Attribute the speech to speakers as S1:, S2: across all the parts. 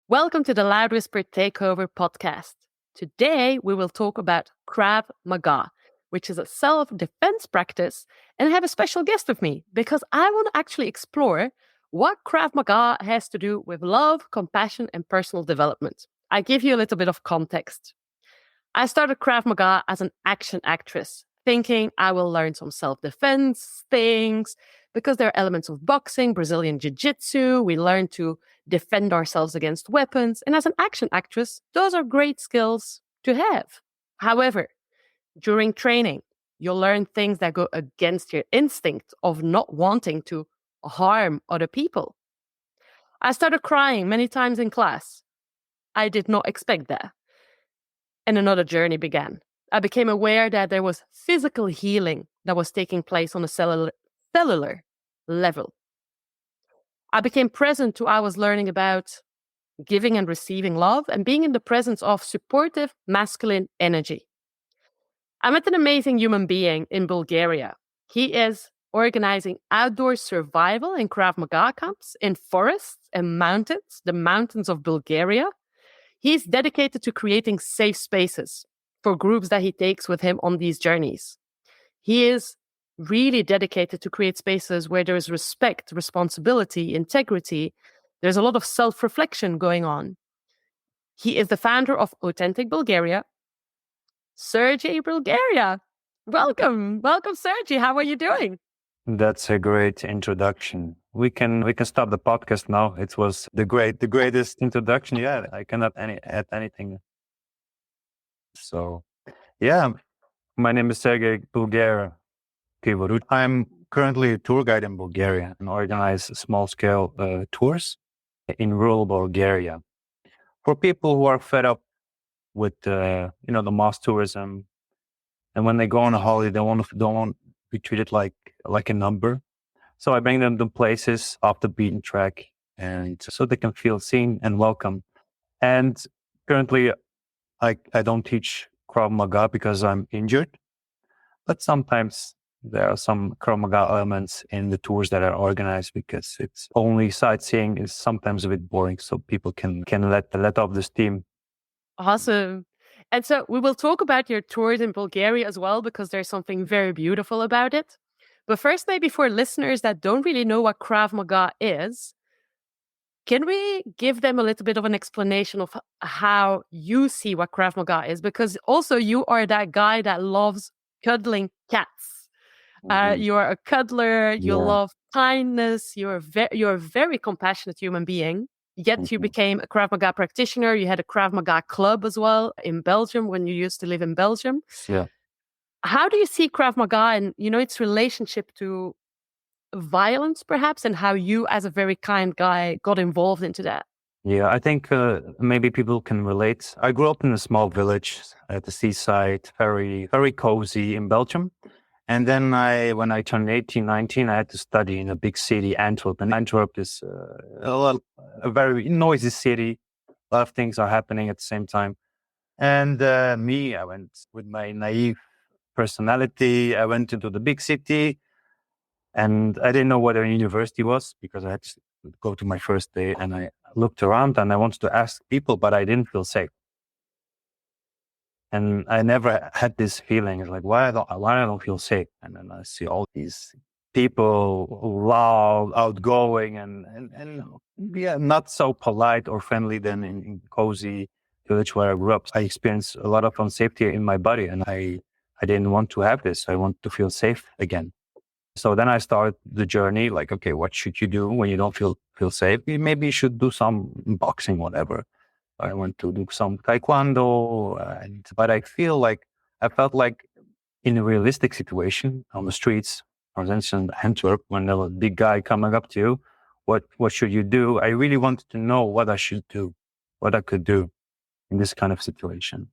S1: Welcome to the Loud Whisper Takeover podcast. Today, we will talk about Krav Maga, which is a self-defense practice, and I have a special guest with me because I want to actually explore what Krav Maga has to do with love, compassion, and personal development. I give you a little bit of context. I started Krav Maga as an action actress, thinking I will learn some self-defense things because there are elements of boxing, Brazilian jiu-jitsu. We learn to defend ourselves against weapons. And as an action actress, those are great skills to have. However, during training, you'll learn things that go against your instinct of not wanting to harm other people. I started crying many times in class. I did not expect that. And another journey began. I became aware that there was physical healing that was taking place on a cellular level. I became present to I was learning about giving and receiving love and being in the presence of supportive masculine energy. I met an amazing human being in Bulgaria. He is organizing outdoor survival in Krav Maga camps in forests and mountains, the mountains of Bulgaria. He's dedicated to creating safe spaces for groups that he takes with him on these journeys. He is really dedicated to create spaces where there is respect, responsibility, integrity. There's a lot of self-reflection going on. He is the founder of Authentic Bulgaria. Sergej Bulgaria. Welcome, Sergej. How are you doing?
S2: That's a great introduction. We can stop the podcast now. It was the greatest introduction. Yeah, I cannot add anything. So, yeah, my name is Sergej Krivoruchko. I'm currently a tour guide in Bulgaria and organize small-scale tours in rural Bulgaria for people who are fed up with the mass tourism, and when they go on a holiday, they don't want to be treated like a number. So I bring them to places off the beaten track, and so they can feel seen and welcome. And currently, I don't teach Krav Maga because I'm injured, but sometimes there are some Krav Maga elements in the tours that are organized because it's only sightseeing is sometimes a bit boring, so people can let off the steam.
S1: Awesome. And so we will talk about your tours in Bulgaria as well, because there's something very beautiful about it. But first, maybe for listeners that don't really know what Krav Maga is, can we give them a little bit of an explanation of how you see what Krav Maga is? Because also you are that guy that loves cuddling cats. You are a cuddler. You love kindness. You're a very compassionate human being. Yet you became a Krav Maga practitioner. You had a Krav Maga club as well in Belgium when you used to live in Belgium.
S2: Yeah.
S1: How do you see Krav Maga and its relationship to violence, perhaps, and how you, as a very kind guy, got involved into that?
S2: Yeah, I think maybe people can relate. I grew up in a small village at the seaside, very, very cozy in Belgium. And then when I turned 18, 19, I had to study in a big city, Antwerp. And Antwerp is a very noisy city. A lot of things are happening at the same time. And I went with my naive personality. I went into the big city, and I didn't know what a university was because I had to go to my first day. And I looked around and I wanted to ask people, but I didn't feel safe. And I never had this feeling. It's like, why I don't feel safe? And then I see all these people loud, outgoing, and yeah, not so polite or friendly than in cozy village where I grew up. I experienced a lot of unsafety in my body, and I didn't want to have this. I want to feel safe again. So then I started the journey. Like, okay, what should you do when you don't feel safe? Maybe you should do some boxing, whatever. I went to do some taekwondo, but I felt like in a realistic situation on the streets, for instance, in Antwerp, when there was a big guy coming up to you, what should you do? I really wanted to know what I should do, what I could do in this kind of situation.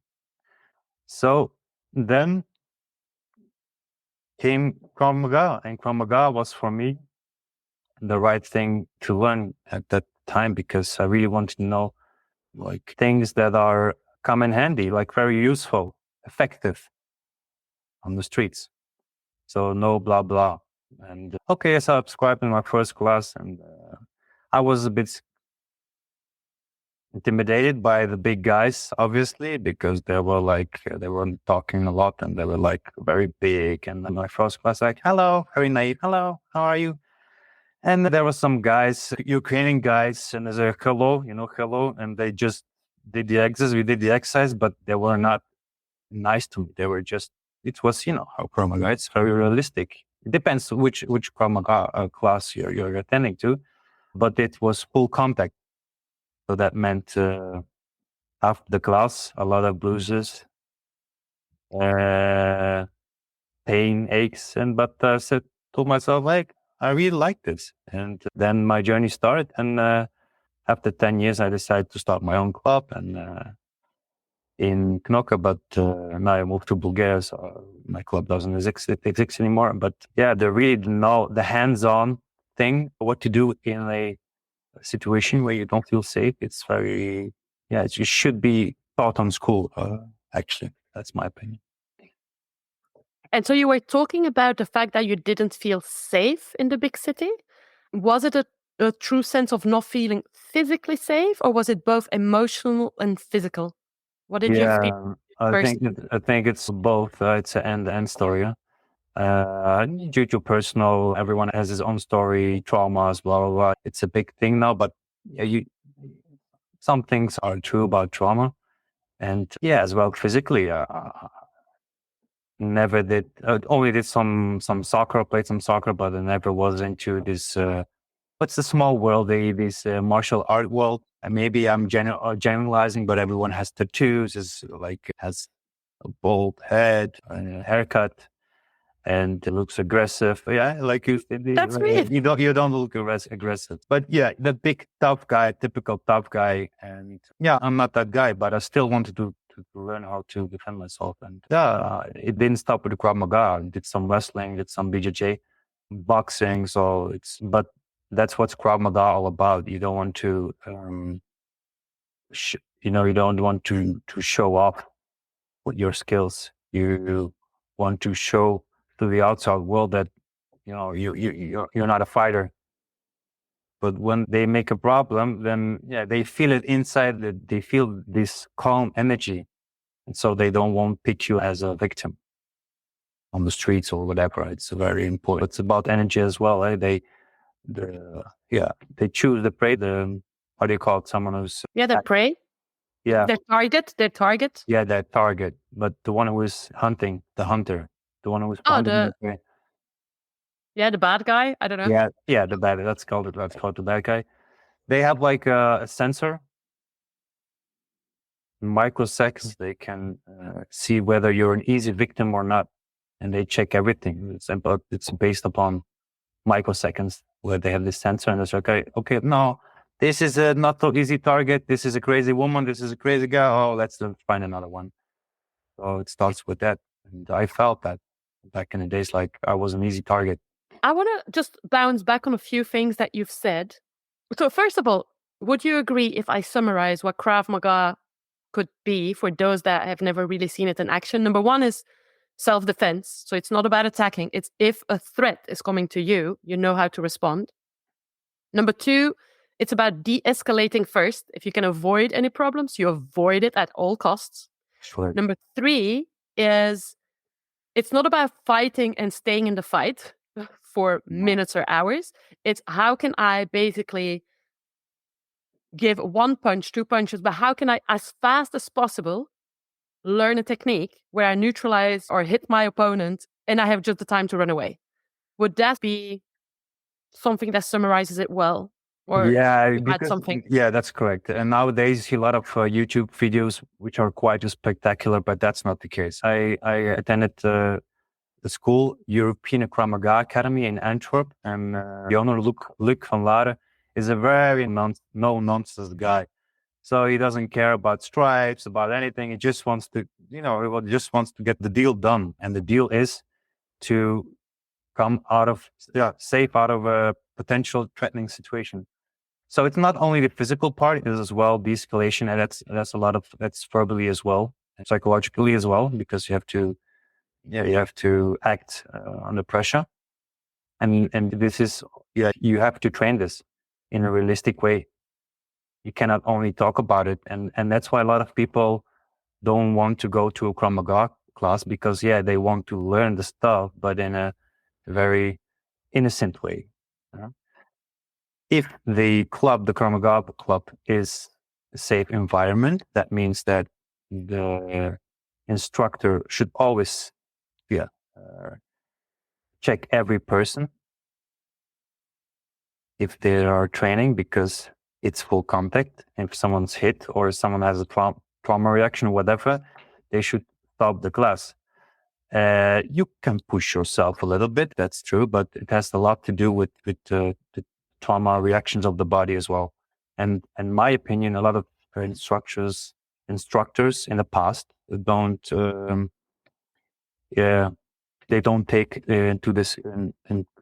S2: So then came Krav Maga, and Krav Maga was for me the right thing to learn at that time because I really wanted to know like things that are come in handy, like very useful, effective on the streets. So no blah, blah. And okay, so I subscribed in my first class, and I was a bit intimidated by the big guys, obviously, because they were talking a lot and they were like very big. And my first class, like, hello, very naive. Hello, how are you? And there were some guys, Ukrainian guys, and there's a hello, hello. And they just did the exercise. We did the exercise, but they were not nice to me. They were just, it was, how Krav Maga, it's very realistic. It depends which Krav Maga class you're attending to, but it was full contact. So that meant after the class, a lot of bruises, pain, aches, but I said to myself, like, I really like this. And then my journey started. And after 10 years, I decided to start my own club and in Knokke, but now I moved to Bulgaria, so my club doesn't exist anymore. But yeah, the hands-on thing, what to do in a situation where you don't feel safe. It's very, it should be taught on school, actually. That's my opinion.
S1: And so you were talking about the fact that you didn't feel safe in the big city. Was it a true sense of not feeling physically safe, or was it both emotional and physical? What did you feel?
S2: I think it's both. It's an end story. Due to personal, everyone has his own story, traumas, blah, blah, blah. It's a big thing now, but some things are true about trauma. And as well, physically, never did, only did some soccer, played some soccer, but I never was into this, what's the small world, this martial art world. And maybe I'm generalizing, but everyone has tattoos, has a bald head, a haircut, and it looks aggressive. Yeah, like you said,
S1: That's weird.
S2: You don't look aggressive. But yeah, the big tough guy, typical tough guy. And I'm not that guy, but I still wanted to learn how to defend myself. And it didn't stop with the Krav Maga. I did some wrestling, did some BJJ, boxing. But that's what's Krav Maga all about. You don't want to, you don't want to show off with your skills. You want to show to the outside world that you're not a fighter. But when they make a problem, then they feel it inside. That they feel this calm energy, and so they don't want to pick you as a victim on the streets or whatever. It's very important. It's about energy as well. They choose the prey. How do you call it? Someone who's
S1: the prey.
S2: Yeah,
S1: their target.
S2: Yeah, their target. But the one who is hunting, the hunter, the one who is hunting.
S1: The bad guy. I don't know.
S2: Yeah, the bad. Let's call it the bad guy. They have like a sensor. In microseconds, they can see whether you're an easy victim or not, and they check everything. It's based upon microseconds where they have this sensor, and it's okay. No, this is a not so easy target. This is a crazy woman. This is a crazy guy. Oh, let's find another one. So it starts with that, and I felt that back in the days, like I was an easy target.
S1: I want to just bounce back on a few things that you've said. So first of all, would you agree if I summarize what Krav Maga could be for those that have never really seen it in action? Number one is self-defense. So it's not about attacking. It's if a threat is coming to you, you know how to respond. Number two, it's about de-escalating first. If you can avoid any problems, you avoid it at all costs.
S2: Sure.
S1: Number three is it's not about fighting and staying in the fight for minutes or hours. It's how can I basically give one punch, two punches, but how can I, as fast as possible, learn a technique where I neutralize or hit my opponent and I have just the time to run away? Would that be something that summarizes it well? Or something?
S2: Yeah, that's correct. And nowadays, you see a lot of YouTube videos which are quite spectacular, but that's not the case. I attended the school, European Krav Maga Academy in Antwerp, and the owner, Luc van Laren, is a very no-nonsense guy. So he doesn't care about stripes, about anything. He just wants to, he just wants to get the deal done. And the deal is to come safe out of a potential threatening situation. So it's not only the physical part, it is as well de-escalation, and that's verbally as well, and psychologically as well, because you have to act under pressure, and this is you have to train this in a realistic way. You cannot only talk about it. And that's why a lot of people don't want to go to a Krav Maga class, because they want to learn the stuff, but in a very innocent way. If the Krav Maga club, is a safe environment, that means that the instructor should always check every person if they are training, because it's full contact. If someone's hit or someone has a trauma reaction, whatever, they should stop the class. You can push yourself a little bit, that's true, but it has a lot to do with the trauma reactions of the body as well. And in my opinion, a lot of instructors in the past don't, they don't take into this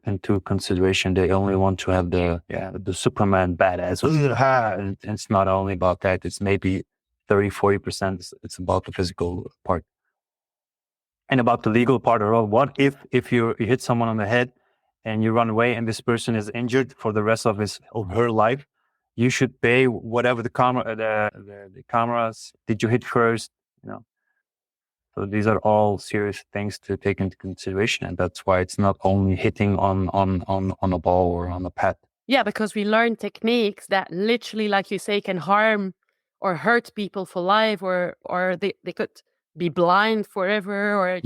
S2: into consideration. They only want to have the Superman badass. And it's not only about that. It's maybe 30-40%. It's about the physical part. And about the legal part as well. What if you hit someone on the head and you run away and this person is injured for the rest of his or her life? You should pay whatever the cameras did you hit first, So these are all serious things to take into consideration, and that's why it's not only hitting on a ball or on a pad.
S1: Yeah, because we learn techniques that literally, like you say, can harm or hurt people for life, or they could be blind forever, or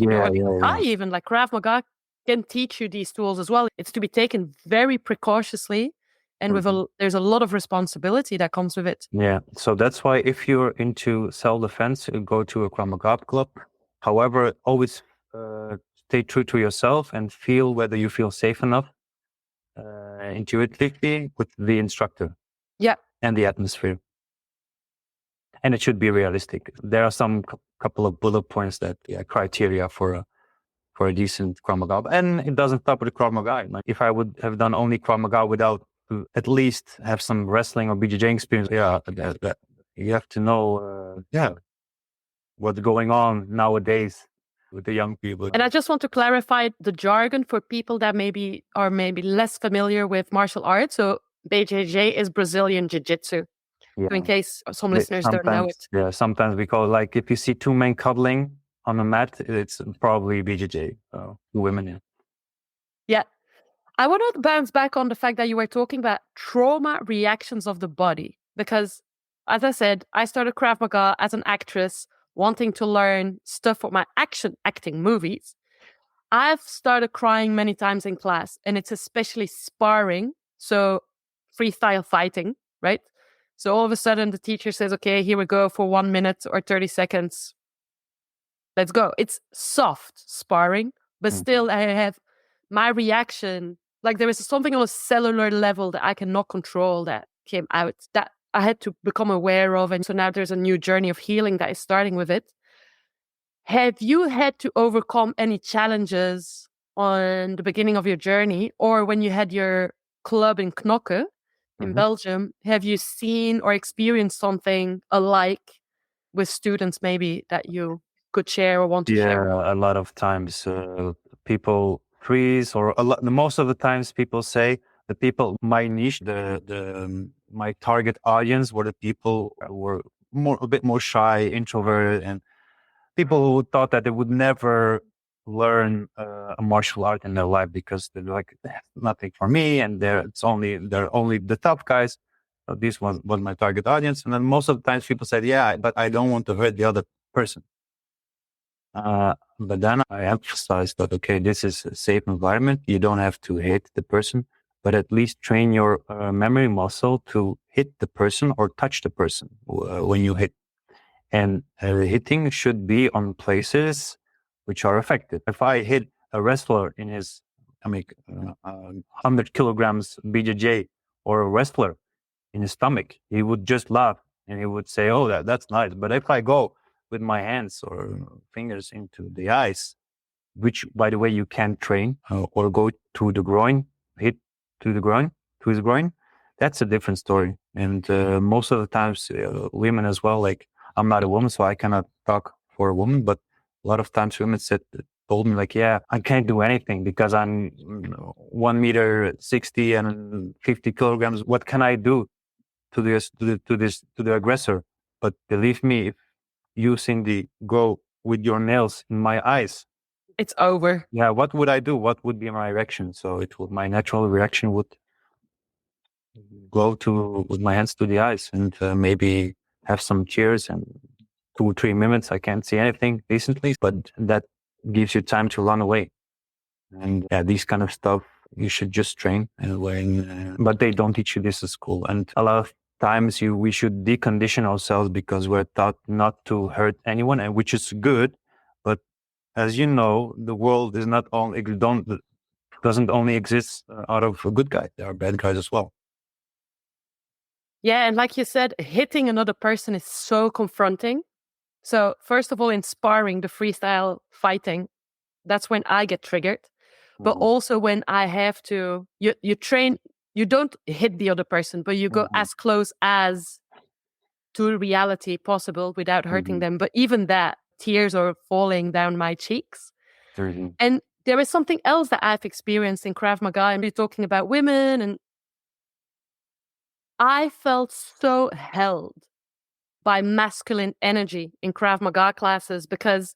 S1: die even. Like Krav Maga can teach you these tools as well. It's to be taken very precautiously, and there's a lot of responsibility that comes with it.
S2: Yeah, so that's why if you're into self-defense, go to a Krav Maga club. However, always stay true to yourself and feel whether you feel safe enough intuitively with the instructor.
S1: Yeah.
S2: And the atmosphere. And it should be realistic. There are some couple of bullet points that criteria for a decent Krav Maga. And it doesn't stop with Krav Maga. Like if I would have done only Krav Maga without at least have some wrestling or BJJ experience, you have to know what's going on nowadays with the young people.
S1: And I just want to clarify the jargon for people that maybe are less familiar with martial arts. So BJJ is Brazilian Jiu-Jitsu. So in case some listeners don't know it.
S2: Yeah, sometimes we call it, like, if you see two men cuddling on a mat, it's probably BJJ, women.
S1: Yeah. I want to bounce back on the fact that you were talking about trauma reactions of the body. Because, as I said, I started Krav Maga as an actress, wanting to learn stuff for my acting movies. I've started crying many times in class, and it's especially sparring. So freestyle fighting, right? So all of a sudden the teacher says, okay, here we go for 1 minute or 30 seconds. Let's go. It's soft sparring, but still I have my reaction. Like there is something on a cellular level that I cannot control that came out that I had to become aware of. And so now there's a new journey of healing that is starting with it. Have you had to overcome any challenges on the beginning of your journey, or when you had your club in Knokke in Belgium? Have you seen or experienced something alike with students maybe that you could share or want to share?
S2: Yeah, a lot of times people freeze, or most of the times people say the people, my niche, my target audience were the people who were a bit more shy, introverted, and people who thought that they would never learn a martial art in their life because they're like, that's nothing for me, and they're only the tough guys. So this was my target audience. And then most of the times people said, yeah, but I don't want to hurt the other person. But then I emphasized that, okay, this is a safe environment. You don't have to hit the person, but at least train your memory muscle to hit the person or touch the person when you hit. And hitting should be on places which are effective. If I hit a wrestler in his 100 kilograms BJJ, or a wrestler in his stomach, he would just laugh and he would say, oh, that's nice. But if I go with my hands or fingers into the eyes, which, by the way, you can train, or go to the groin, hit to his groin, that's a different story. And most of the times, women as well, like, I'm not a woman, so I cannot talk for a woman, but a lot of times women told me, like, yeah, I can't do anything because I'm 1 meter 60 and 50 kilograms. What can I do? to the aggressor. But believe me, if you, Cindy, go with your nails in my eyes,
S1: it's over.
S2: yeah, what would I do? What would be my reaction? So my natural reaction would go with my hands to the eyes and maybe have some tears, and 2-3 minutes I can't see anything decently, but that gives you time to run away. And yeah, these kind of stuff you should just train but they don't teach you this at school. And a lot of times we should decondition ourselves because we're taught not to hurt anyone, and which is good. But as you know, the world is not only doesn't only exist out of good guys. There are bad guys as well.
S1: Yeah, and like you said, hitting another person is so confronting. So first of all, in sparring, the freestyle fighting, that's when I get triggered. But also when I have to, you train, you don't hit the other person, but you go as close as to reality possible without hurting them. But even that, tears are falling down my cheeks. And there is something else that I've experienced in Krav Maga, and we're talking about women, and I felt so held by masculine energy in Krav Maga classes, because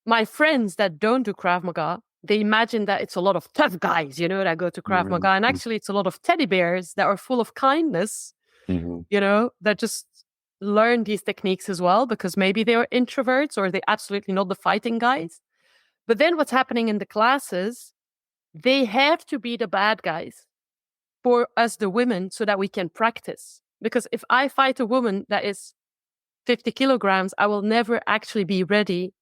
S1: my friends that don't do Krav Maga, they imagine that it's a lot of tough guys, that go to Krav Maga. And actually, it's a lot of teddy bears that are full of kindness, that just learn these techniques as well, because maybe they are introverts or they're absolutely not the fighting guys. But then what's happening in the classes, they have to be the bad guys for us, the women, so that we can practice. Because if I fight a woman that is 50 kilograms, I will never actually be ready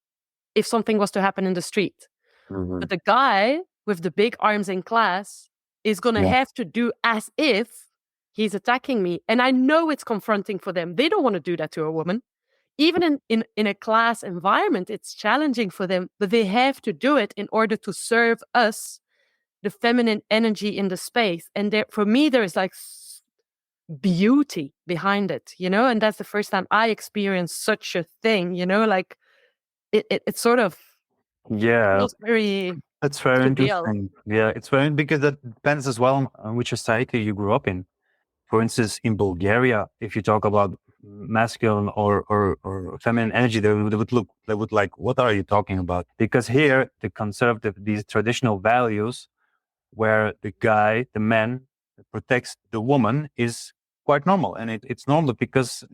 S1: if something was to happen in the street. But the guy with the big arms in class is going to have to do as if he's attacking me. And I know it's confronting for them. They don't want to do that to a woman. Even in a class environment, it's challenging for them, but they have to do it in order to serve us, the feminine energy in the space. And for me, there is like beauty behind it, and that's the first time I experienced such a thing, like it sort of feels very
S2: that's very
S1: surreal.
S2: interesting. Yeah, it's very, because that depends as well on which society you grew up in. For instance, in Bulgaria, if you talk about masculine or feminine energy, they would like, what are you talking about? Because here, the conservative, these traditional values where the man protects the woman is quite normal. And it's normal because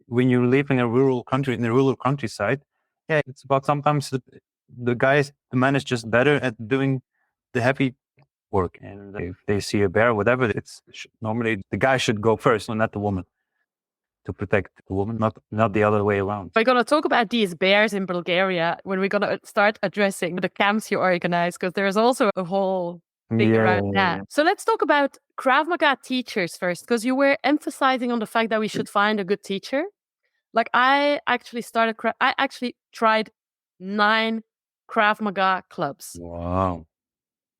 S2: when you live in a rural countryside, yeah, it's about sometimes the man is just better at doing the heavy work. And if they see a bear, whatever, normally the guy should go first, not the woman, to protect the woman, not the other way around.
S1: We're going to talk about these bears in Bulgaria when we're going to start addressing the camps you organize, because there's also a whole thing around that. So let's talk about Krav Maga teachers first, because you were emphasizing on the fact that we should find a good teacher. Like I actually tried 9 Krav Maga clubs.
S2: Wow.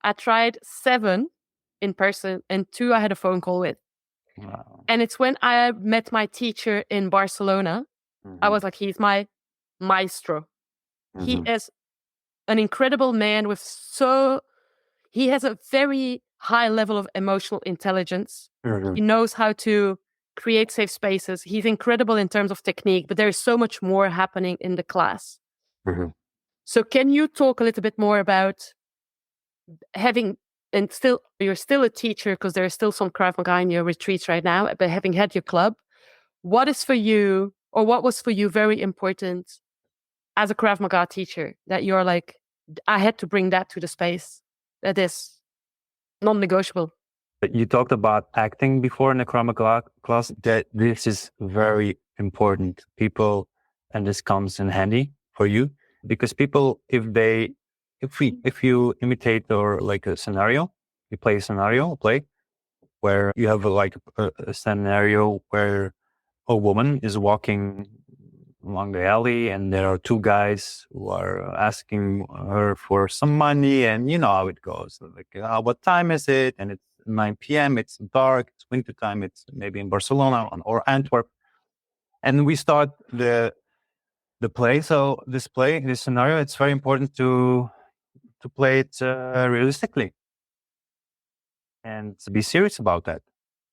S1: I tried 7 in person and 2 I had a phone call with.
S2: Wow.
S1: And it's when I met my teacher in Barcelona, I was like, he's my maestro. He is an incredible man he has a very high level of emotional intelligence. He knows how to create safe spaces. He's incredible in terms of technique, but there is so much more happening in the class. So can you talk a little bit more about you're still a teacher, because there are still some Krav Maga in your retreats right now, but having had your club, what was for you very important as a Krav Maga teacher that you're like, I had to bring that to the space, that is non-negotiable?
S2: You talked about acting before in the Krav Maga class. That this is very important, people, and this comes in handy for you, because people, if you imitate or like a scenario, you play a scenario where you have a scenario where a woman is walking along the alley and there are 2 guys who are asking her for some money, and you know how it goes. Like, what time is it? And it's 9 p.m. It's dark. It's winter time. It's maybe in Barcelona or Antwerp. And we start the play. So this scenario, it's very important to play it realistically and be serious about that.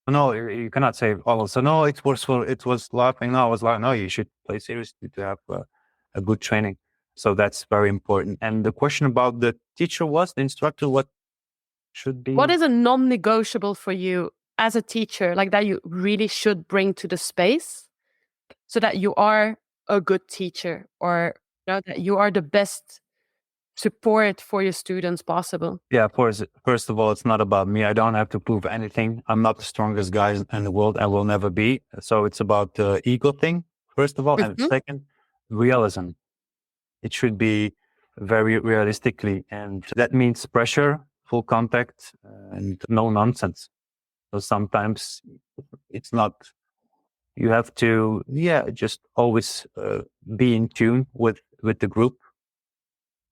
S2: No, you cannot say, oh, so no, it was laughing. No, I was like, no, you should play seriously to have a good training. So that's very important. And the question about the teacher was, the instructor, what should be?
S1: What is a non-negotiable for you as a teacher, like that you really should bring to the space so that you are a good teacher, or that you are the best support for your students possible?
S2: Yeah, of course. First of all, it's not about me. I don't have to prove anything. I'm not the strongest guy in the world. I will never be. So it's about the ego thing, first of all. And
S1: Mhm.
S2: second, realism. It should be very realistically. And that means pressure, full contact, and no nonsense. So sometimes it's not, you have to, just always be in tune with the group.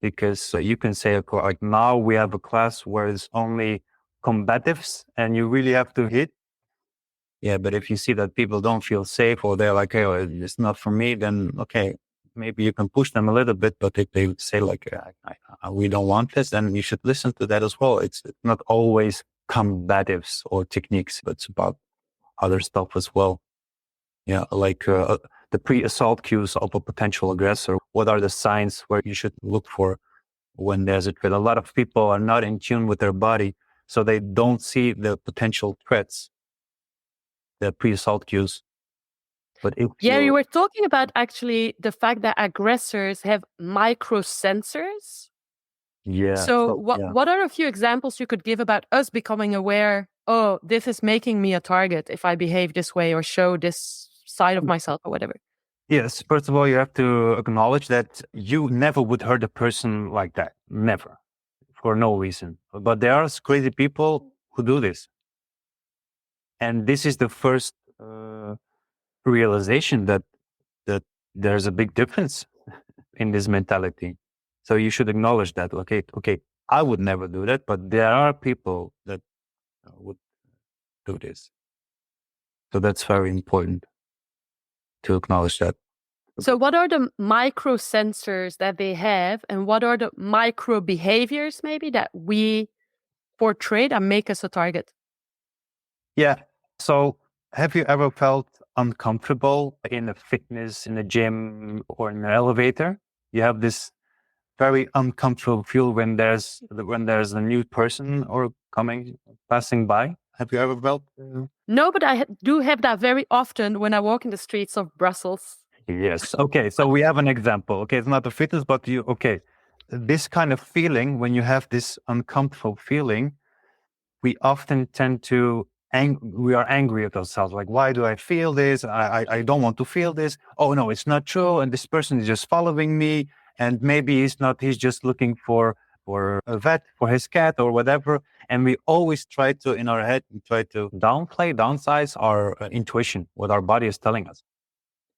S2: Because you can say, like, now we have a class where it's only combatives and you really have to hit. Yeah, but if you see that people don't feel safe or they're like, hey, it's not for me, then okay, maybe you can push them a little bit. But if they say like, we don't want this, then you should listen to that as well. It's not always combatives or techniques, but it's about other stuff as well. Yeah, like the pre-assault cues of a potential aggressor. What are the signs where you should look for when there's a threat? A lot of people are not in tune with their body, so they don't see the potential threats, the pre-assault cues. But if
S1: Yeah, you were talking about actually the fact that aggressors have micro sensors. So what are a few examples you could give about us becoming aware, oh, this is making me a target if I behave this way or show this side of myself or whatever?
S2: Yes, first of all, you have to acknowledge that you never would hurt a person like that. Never. For no reason. But there are crazy people who do this. And this is the first realization that there's a big difference in this mentality. So you should acknowledge that. Okay, I would never do that, but there are people that would do this. So that's very important to acknowledge that.
S1: So what are the micro sensors that they have, and what are the micro behaviors maybe that we portray that make us a target?
S2: Yeah. So have you ever felt uncomfortable in a fitness, in a gym, or in an elevator? You have this very uncomfortable feel when there's a new person or passing by. Have you ever felt?
S1: No, but I do have that very often when I walk in the streets of Brussels.
S2: Yes. Okay. So we have an example. Okay. It's not a fitness, but this kind of feeling, when you have this uncomfortable feeling, we often tend to we are angry at ourselves. Like, why do I feel this? I don't want to feel this. Oh no, it's not true. And this person is just following me. And maybe he's just looking for a vet for his cat or whatever. And we always try to, in our head, downsize our intuition, what our body is telling us.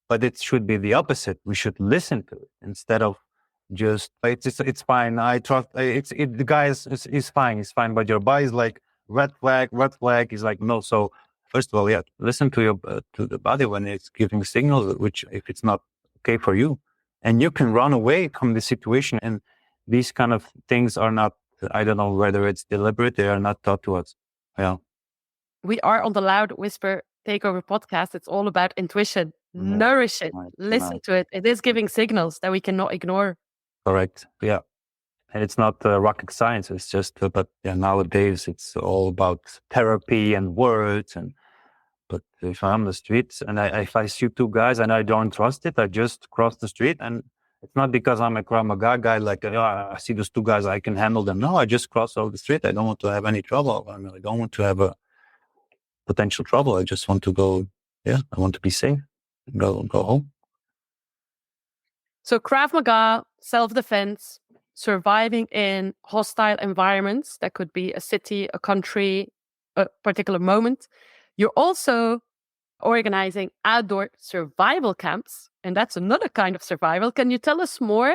S2: But it should be the opposite. We should listen to it instead of just, it's fine. I trust the guy is fine. He's fine. But your body is like, red flag. Is like, no. So first of all, listen to to the body when it's giving signals, which if it's not okay for you, and you can run away from the situation. And these kind of things are not, I don't know whether it's deliberate. They are not taught to us. Yeah.
S1: We are on the Loud Whisper Takeover podcast. It's all about intuition. Nourish it. Listen to it. It is giving signals that we cannot ignore.
S2: Correct. Yeah. And it's not rocket science. It's just, but nowadays it's all about therapy and words. But if I'm on the street and if I see two guys and I don't trust it, I just cross the street. And it's not because I'm a Krav Maga guy, like, I see those two guys, I can handle them. No, I just cross over the street. I don't want to have any trouble. I don't want to have a potential trouble. I just want to go. I want to be safe. Go home.
S1: So Krav Maga, self-defense, surviving in hostile environments. That could be a city, a country, a particular moment. You're also organizing outdoor survival camps, and that's another kind of survival. Can you tell us more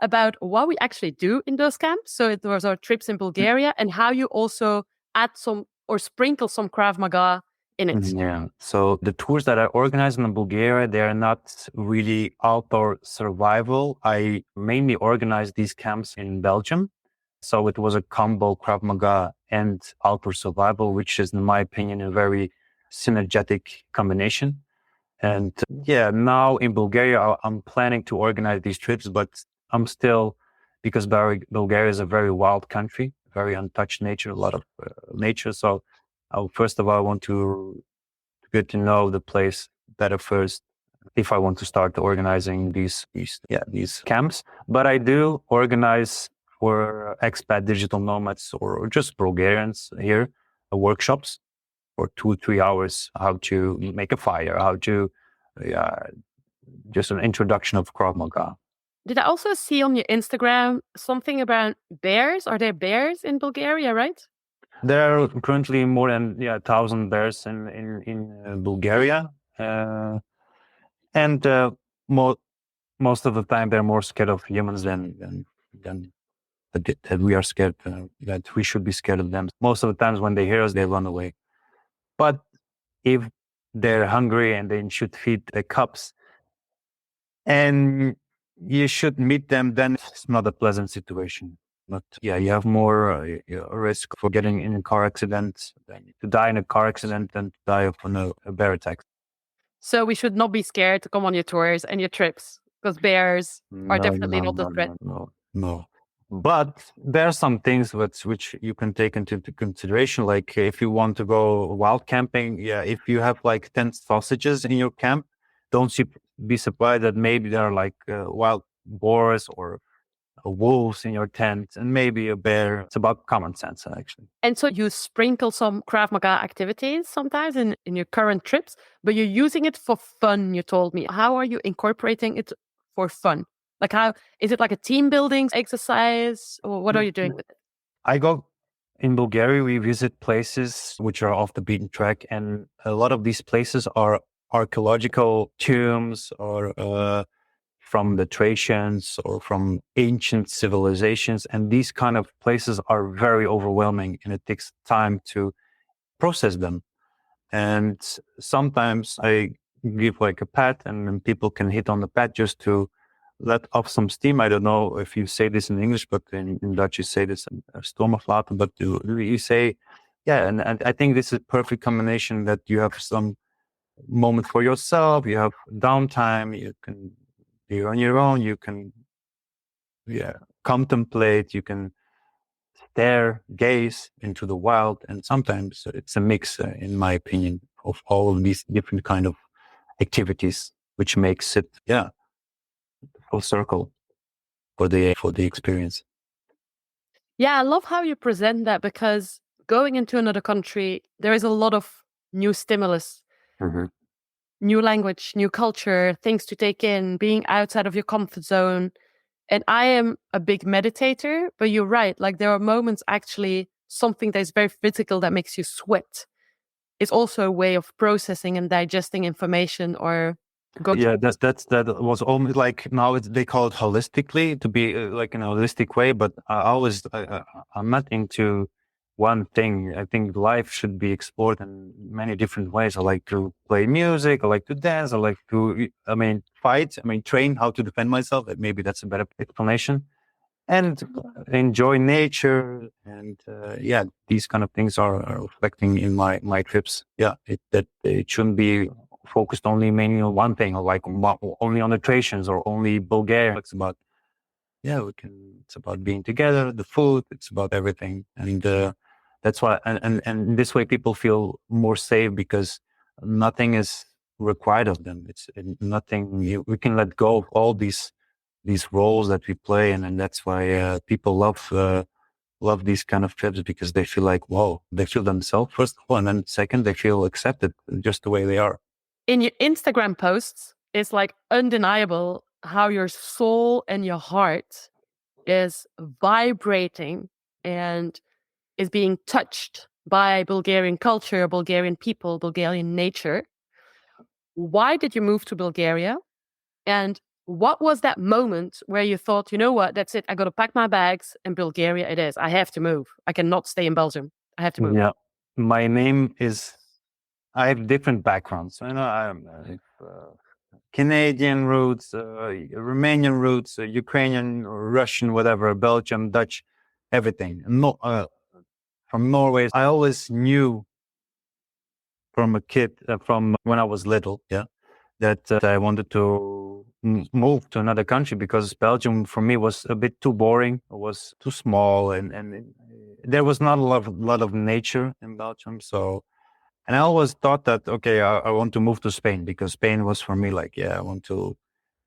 S1: about what we actually do in those camps? So it was our trips in Bulgaria, and how you also add some or sprinkle some Krav Maga in it.
S2: Yeah. So the tours that I organize in Bulgaria, they are not really outdoor survival. I mainly organize these camps in Belgium. So it was a combo Krav Maga and outdoor survival, which is, in my opinion, a very synergetic combination. And yeah, now in Bulgaria, I'm planning to organize these trips, but I'm still, because Bulgaria is a very wild country, very untouched nature, a lot of nature. So first of all, I want to get to know the place better first if I want to start organizing these camps. But I do organize for expat digital nomads or just Bulgarians here, workshops for 2-3 hours, how to make a fire, how to just an introduction of Krav Maga.
S1: Did I also see on your Instagram something about bears? Are there bears in Bulgaria, right?
S2: There are currently more than 1,000 bears in Bulgaria, and most of the time they're more scared of humans than that we are scared, that we should be scared of them. Most of the times when they hear us, they run away. But if they're hungry and they should feed the cubs, and you should meet them, then it's not a pleasant situation. But you have more risk for getting in a car accident, to die in a car accident than to die from a bear attack.
S1: So we should not be scared to come on your tours and your trips because bears are definitely not a threat.
S2: No. But there are some things which you can take into consideration. Like if you want to go wild camping, if you have like 10 sausages in your camp, don't you be surprised that maybe there are like wild boars or wolves in your tent and maybe a bear. It's about common sense, actually.
S1: And so you sprinkle some Krav Maga activities sometimes in your current trips, but you're using it for fun, you told me. How are you incorporating it for fun? Like how, is it like a team building exercise or what are you doing with it?
S2: I go in Bulgaria, we visit places which are off the beaten track, and a lot of these places are archaeological tombs or from the Thracians or from ancient civilizations. And these kind of places are very overwhelming and it takes time to process them. And sometimes I give like a pat and then people can hit on the pat just to let off some steam. I don't know if you say this in English, but in Dutch you say this, stormaflaten, but you say, and I think this is a perfect combination that you have some moment for yourself, you have downtime, you're on your own, you can contemplate, you can gaze into the wild, and sometimes it's a mix, in my opinion, of all of these different kind of activities, which makes it full circle for the experience.
S1: Yeah, I love how you present that because going into another country, there is a lot of new stimulus, new language, new culture, things to take in, being outside of your comfort zone. And I am a big meditator, but you're right. Like there are moments actually something that is very physical that makes you sweat. It's also a way of processing and digesting information or
S2: that was almost like now they call it holistically, to be like in a holistic way, but I'm not into one thing. I think life should be explored in many different ways. I like to play music, I like to dance, I like to fight, train how to defend myself. Maybe that's a better explanation. And enjoy nature, and these kind of things are reflecting in my trips. It shouldn't be focused mainly on one thing, or like only on the Thracians or only Bulgaria. It's about it's about being together, the food, it's about everything. And that's why, and this way people feel more safe because nothing is required of them. It's nothing, we can let go of all these roles that we play. And that's why people love these kind of trips, because they feel like, wow, they feel themselves first of all, and then second, they feel accepted just the way they are.
S1: In your Instagram posts, it's like undeniable how your soul and your heart is vibrating and is being touched by Bulgarian culture, Bulgarian people, Bulgarian nature. Why did you move to Bulgaria? And what was that moment where you thought, you know what, that's it. I got to pack my bags and Bulgaria it is. I have to move. I cannot stay in Belgium. I have to move.
S2: Yeah. My name is, I have different backgrounds. I have Canadian roots, Romanian roots, Ukrainian, or Russian, whatever, Belgium, Dutch, everything. From Norway. I always knew from a kid, from when I was little, that I wanted to move to another country because Belgium for me was a bit too boring. It was too small, and there was not a lot of nature in Belgium. So, and I always thought that, okay, I want to move to Spain because Spain was for me like, I want to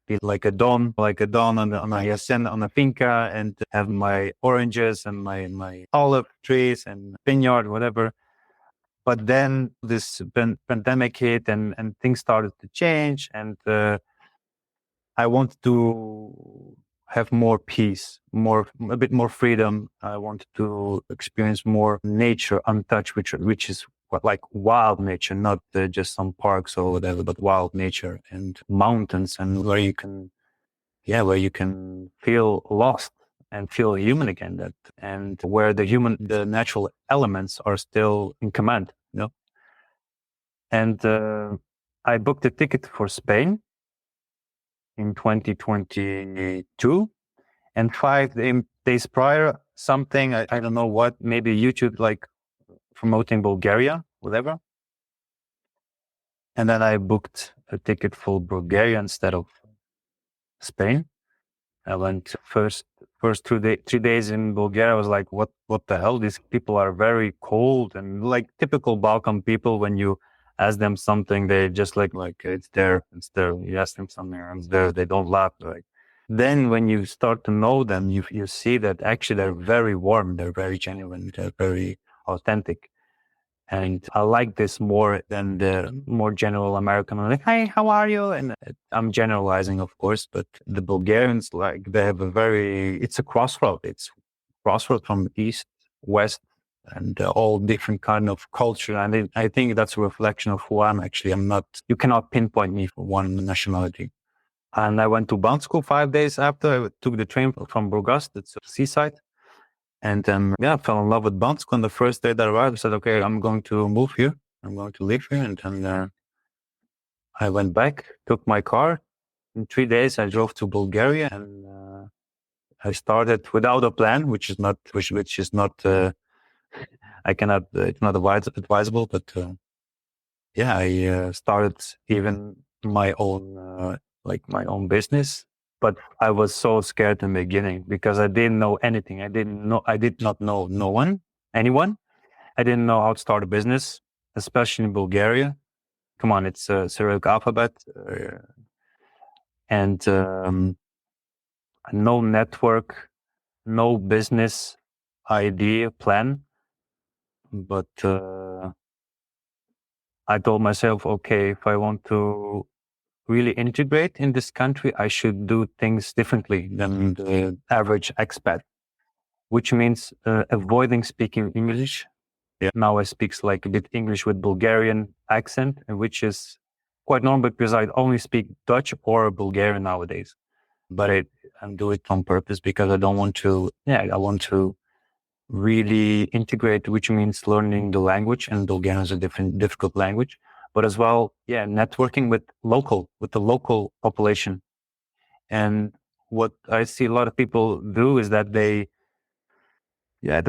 S2: be like a don on a hacienda, on a finca, and have my oranges and my olive trees and vineyard, whatever. But then this pandemic hit, and things started to change, and I wanted to have more peace, a bit more freedom. I wanted to experience more nature untouched, which is like wild nature, not just some parks or whatever, but wild nature and mountains, and where you can feel lost and feel human again. And where the natural elements are still in command, And I booked a ticket for Spain in 2022, and 5 days prior, something, I don't know what, maybe YouTube, like promoting Bulgaria, whatever. And then I booked a ticket for Bulgaria instead of Spain. I went first 3 days in Bulgaria. I was like, what the hell? These people are very cold and like typical Balkan people. When you ask them something, they just like it's there. You ask them something, it's there. They don't laugh. Like, then when you start to know them, you see that actually they're very warm. They're very genuine. They're very authentic. And I like this more than the more general American. I'm like, hi, how are you? And I'm generalizing, of course, but the Bulgarians, like, they have it's a crossroad. It's crossroad from east, west, and all different kind of culture. And I think that's a reflection of who I'm actually. You cannot pinpoint me for one nationality. And I went to Bansko 5 days after. I took the train from Burgas, that's a seaside. And I fell in love with Bansko. On the first day that I arrived, I said, okay, I'm going to move here. I'm going to live here. And then I went back, took my car. In 3 days, I drove to Bulgaria, and I started without a plan, which is not, I cannot, it's not advisable, but I started even my own business. But I was so scared in the beginning because I didn't know anything. I did not know anyone. I didn't know how to start a business, especially in Bulgaria. Come on, it's a Cyrillic alphabet. And no network, no business idea, plan. But I told myself, okay, if I want to really integrate in this country, I should do things differently than the average expat, which means avoiding speaking English. Yeah. Now I speak like a bit English with Bulgarian accent, which is quite normal because I only speak Dutch or Bulgarian nowadays. But I do it on purpose because I don't want to, I want to really integrate, which means learning the language, and Bulgarian is a difficult language, but as well, networking with the local population. And what I see a lot of people do is that the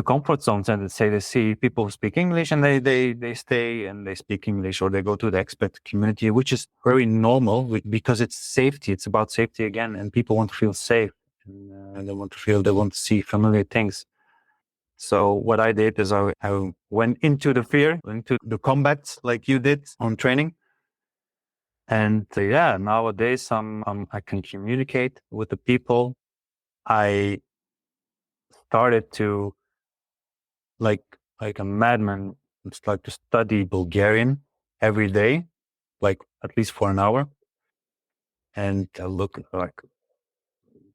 S2: comfort zones, and they see people speak English and they stay and they speak English, or they go to the expat community, which is very normal because it's safety. It's about safety again, and people want to feel safe, and they want to see familiar things. So what I did is I went into the fear, into the combat like you did on training. And nowadays I can communicate with the people. I started to, like a madman, it's like to study Bulgarian every day, like at least for an hour. And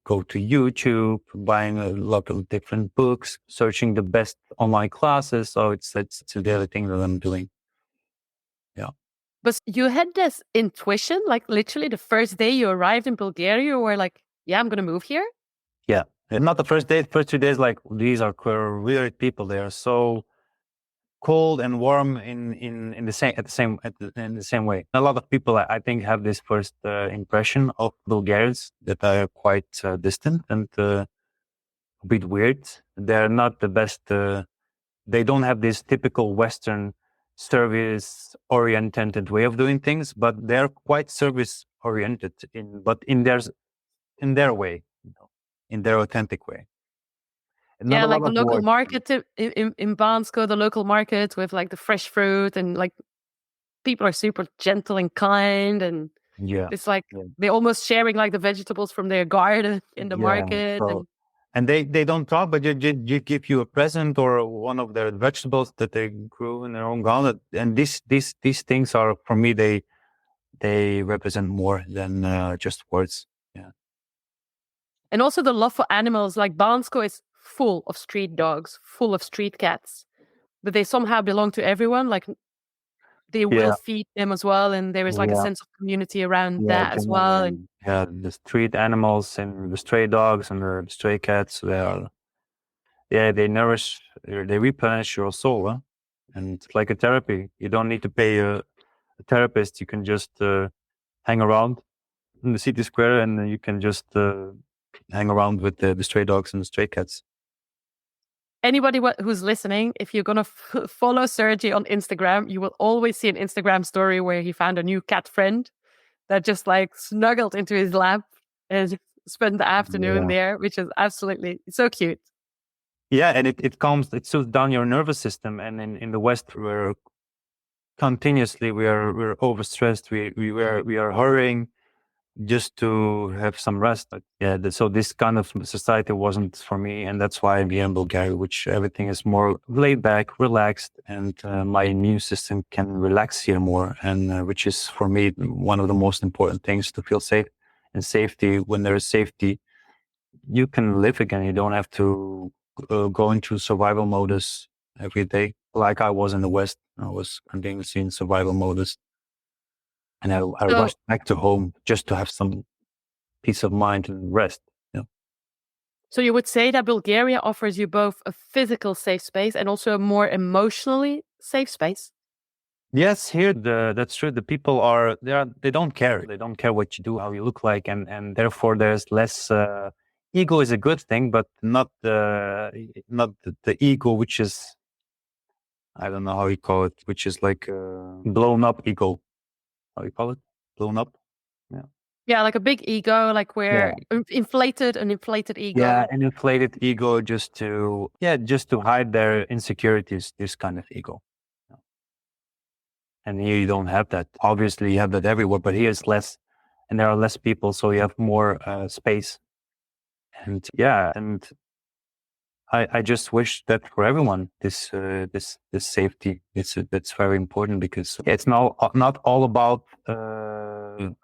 S2: go to YouTube, buying a lot of different books, searching the best online classes. So it's a daily thing that I'm doing. Yeah.
S1: But you had this intuition, like literally the first day you arrived in Bulgaria, you were like, yeah, I'm going to move here?
S2: Yeah. And not the first day, first 2 days, like, these are weird people. They are so cold and warm in the same way. A lot of people, I think, have this first impression of Bulgarians that are quite distant and a bit weird. They're not the best. They don't have this typical Western service oriented way of doing things, but they're quite service oriented in their way, in their authentic way. And not
S1: Yeah,
S2: a lot
S1: like the
S2: of
S1: local
S2: words.
S1: market in Bansko, the local market with like the fresh fruit, and like people are super gentle and kind, and
S2: Yeah.
S1: it's like
S2: Yeah.
S1: they're almost sharing like the vegetables from their garden in the
S2: Yeah.
S1: market.
S2: So, and they don't talk, but you give you a present or one of their vegetables that they grew in their own garden. And these things are, for me, they represent more than just words. Yeah.
S1: And also the love for animals, like Bansko is full of street dogs, full of street cats, but they somehow belong to everyone. Like they will
S2: Yeah.
S1: feed them as well, and there is like a
S2: Yeah.
S1: sense of community around
S2: Yeah.
S1: that as well. And
S2: Yeah. The street animals and the stray dogs and the stray cats, they nourish, they replenish your soul. Huh? And it's like a therapy. You don't need to pay a therapist. You can just hang around in the city square, and then you can just hang around with the stray dogs and the stray cats.
S1: anybody who's listening, if you're gonna follow Sergej on Instagram, you will always see an Instagram story where he found a new cat friend that just like snuggled into his lap and spent the afternoon there, which is absolutely so cute.
S2: Yeah, and it soothes down your nervous system. And in the West, we're continuously we're overstressed. We are hurrying just to have some rest. But yeah, so this kind of society wasn't for me, and that's why I'm here in Bulgaria, which everything is more laid back, relaxed, and my immune system can relax here more, and which is for me one of the most important things, to feel safe. And safety, when there is safety, you can live again. You don't have to go into survival modus every day like I was in the West. I was continuously in survival modus. And I rushed back to home just to have some peace of mind and rest. Yeah.
S1: So you would say that Bulgaria offers you both a physical safe space and also a more emotionally safe space?
S2: Yes, here that's true. The people they don't care. They don't care what you do, how you look like, and therefore there's less. Ego is a good thing, but not the ego which is, I don't know how you call it, which is like blown up ego. How you call it? Blown up. Yeah.
S1: Yeah, like a big ego, like where an inflated ego.
S2: Yeah, an inflated ego just to hide their insecurities. This kind of ego. And here you don't have that. Obviously, you have that everywhere, but here it's less, and there are less people, so you have more space. And I just wish that for everyone, this safety. That's very important, because it's not all about the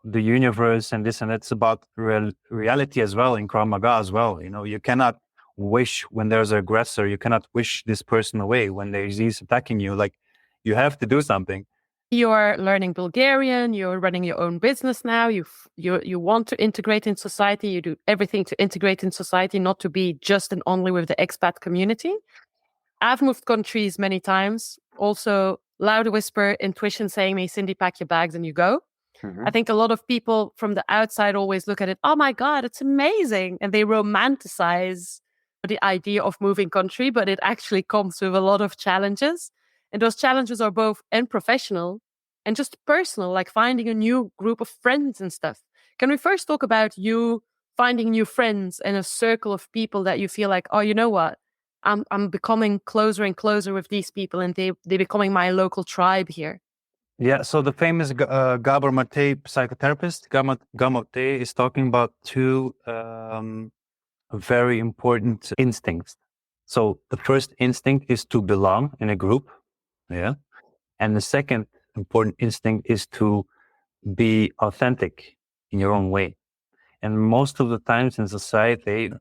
S2: universe and this and that. It's about reality as well, in Krav Maga as well. You cannot wish when there's an aggressor. You cannot wish this person away when he's attacking you. Like, you have to do something.
S1: You're learning Bulgarian, you're running your own business now, you want to integrate in society, you do everything to integrate in society, not to be just and only with the expat community. I've moved countries many times. Also, loud whisper, intuition saying me, Cindy, pack your bags and you go. I think a lot of people from the outside always look at it, oh my God, it's amazing. And they romanticize the idea of moving country, but it actually comes with a lot of challenges. And those challenges are both professional and just personal, like finding a new group of friends and stuff. Can we first talk about you finding new friends and a circle of people that you feel like, oh, you know what? I'm becoming closer and closer with these people, and they're becoming my local tribe here.
S2: Yeah, so the famous Gabor Mate psychotherapist, Gabor Mate, is talking about two very important instincts. So the first instinct is to belong in a group, yeah, and the second important instinct is to be authentic in your own way. And most of the times in society,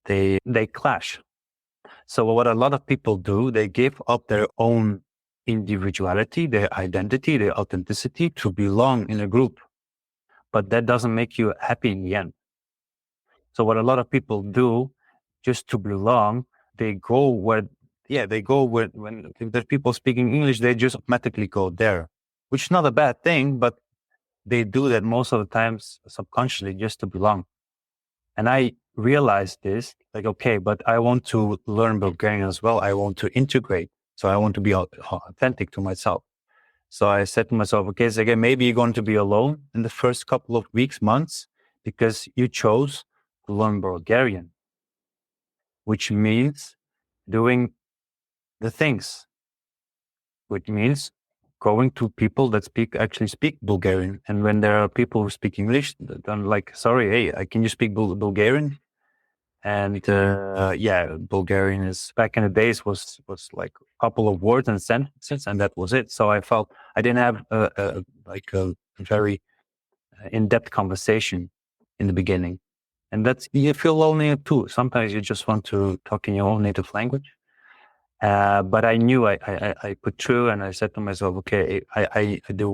S2: they clash. So what a lot of people do, they give up their own individuality, their identity, their authenticity to belong in a group. But that doesn't make you happy in the end. So what a lot of people do, just to belong, they go when if there's people speaking English, they just automatically go there, which is not a bad thing, but they do that most of the times subconsciously just to belong. And I realized this, like, okay, but I want to learn Bulgarian as well. I want to integrate. So I want to be authentic to myself. So I said to myself, okay, Sergej, maybe you're going to be alone in the first couple of weeks, months, because you chose to learn Bulgarian, which means doing the things, which means going to people that actually speak Bulgarian. And when there are people who speak English, I'm like, sorry, hey, can you speak Bulgarian? And Bulgarian is back in the days was like a couple of words and sentences, and that was it. So I felt I didn't have a very in-depth conversation in the beginning, and that's you feel lonely too. Sometimes you just want to talk in your own native language. But I knew I put through, and I said to myself, okay, the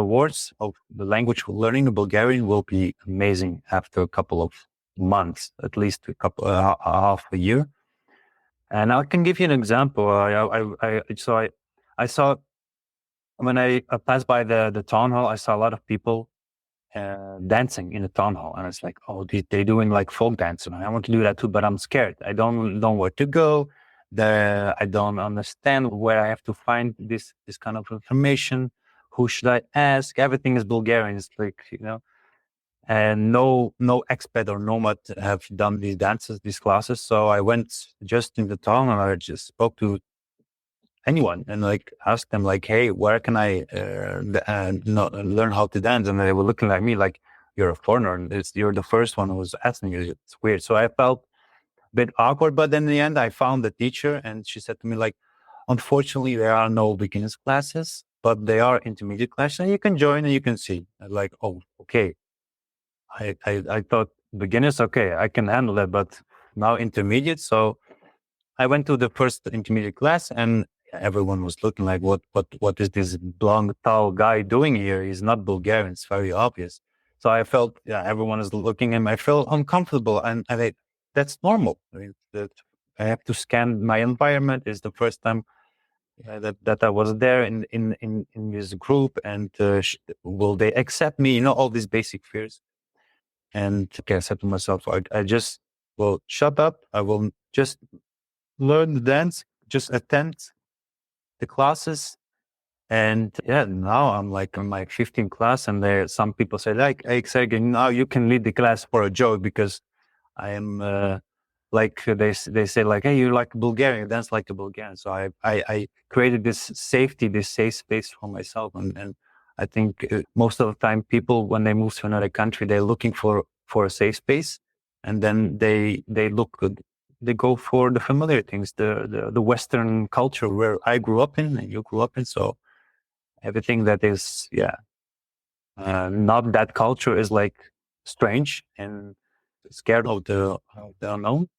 S2: rewards of the language learning the Bulgarian will be amazing after a couple of months, at least half a year. And I can give you an example. I saw when I passed by the town hall, I saw a lot of people dancing in the town hall, and it's like, oh, they're doing like folk dance, and I want to do that too, but I'm scared. I don't know where to go. I don't understand where I have to find this kind of information. Who should I ask? Everything is Bulgarian. It's like, and no expat or nomad have done these dances, these classes. So I went just in the town and I just spoke to anyone and like asked them like, hey, where can I learn how to dance? And they were looking at me like, you're a foreigner and you're the first one who was asking you. It's weird. So I felt a bit awkward, but then in the end I found the teacher and she said to me like, unfortunately there are no beginners classes, but they are intermediate classes and you can join and you can see. I'm like, oh, okay. I thought beginners, okay, I can handle that, but now intermediate. So I went to the first intermediate class and everyone was looking like, what is this blonde, tall guy doing here? He's not Bulgarian. It's very obvious. So I felt, everyone is looking at me. I felt uncomfortable and that's normal. I mean, that I have to scan my environment. It's the first time that I was there in this group and will they accept me? All these basic fears. And okay, I said to myself, I just will shut up. I will just learn the dance, just attend the classes. And now I'm like in my 15th class and there some people say like, hey, Sergej, now you can lead the class for a joke because I am like they say like, hey, you're like a Bulgarian, dance like a Bulgarian. So I created this safety, this safe space for myself. And I think most of the time people, when they move to another country, they're looking for a safe space. And then they look good. They go for the familiar things, the Western culture where I grew up in and you grew up in. So everything that is, not that culture is like strange and scared of the unknown.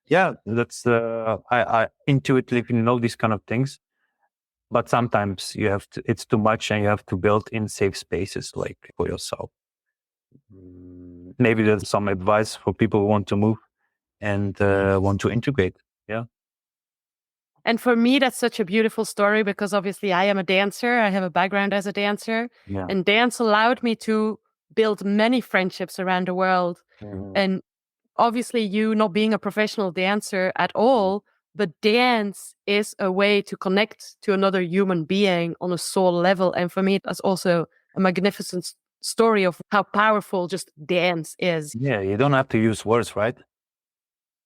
S2: Yeah, that's I intuitively know these kind of things, but sometimes it's too much and you have to build in safe spaces like for yourself. Maybe there's some advice for people who want to move and want to integrate. Yeah.
S1: And for me, that's such a beautiful story because obviously I am a dancer. I have a background as a dancer.
S2: Yeah.
S1: And dance allowed me to build many friendships around the world. And obviously, you not being a professional dancer at all, but dance is a way to connect to another human being on a soul level. And for me, that's also a magnificent story of how powerful just dance is.
S2: Yeah, you don't have to use words, right?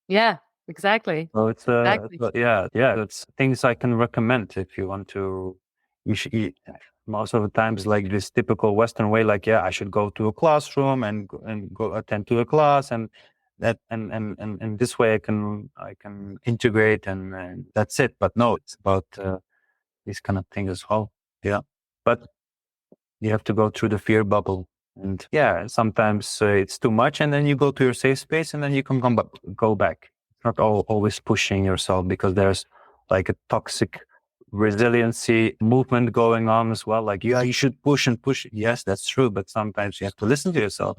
S1: Yeah, exactly.
S2: So it's
S1: Exactly.
S2: it's things I can recommend if you want to. Most of the times like this typical Western way, like I should go to a classroom and go attend to a class, and that and this way I can integrate and that's it. But no, it's about these kind of things as well. Yeah, but you have to go through the fear bubble. And sometimes it's too much, and then you go to your safe space, and then you can go back. Not always pushing yourself because there's like a toxic resiliency movement going on as well. Like, you should push and push. Yes, that's true. But sometimes you have to listen to yourself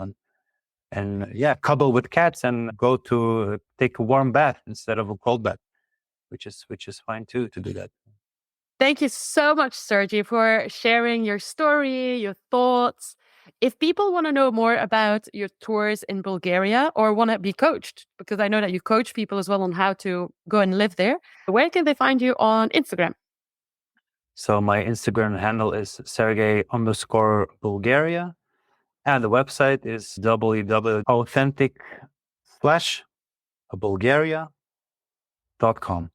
S2: and cuddle with cats and go to take a warm bath instead of a cold bath, which is fine too, to do that.
S1: Thank you so much, Sergej, for sharing your story, your thoughts. If people want to know more about your tours in Bulgaria or want to be coached, because I know that you coach people as well on how to go and live there, where can they find you on Instagram?
S2: So my Instagram handle is Sergej_Bulgaria. And the website is www.authentic-bulgaria.com.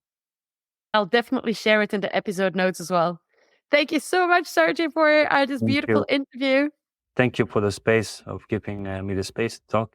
S1: I'll definitely share it in the episode notes as well. Thank you so much, Sergej, for this beautiful interview.
S2: Thank you for the space of giving me the space to talk.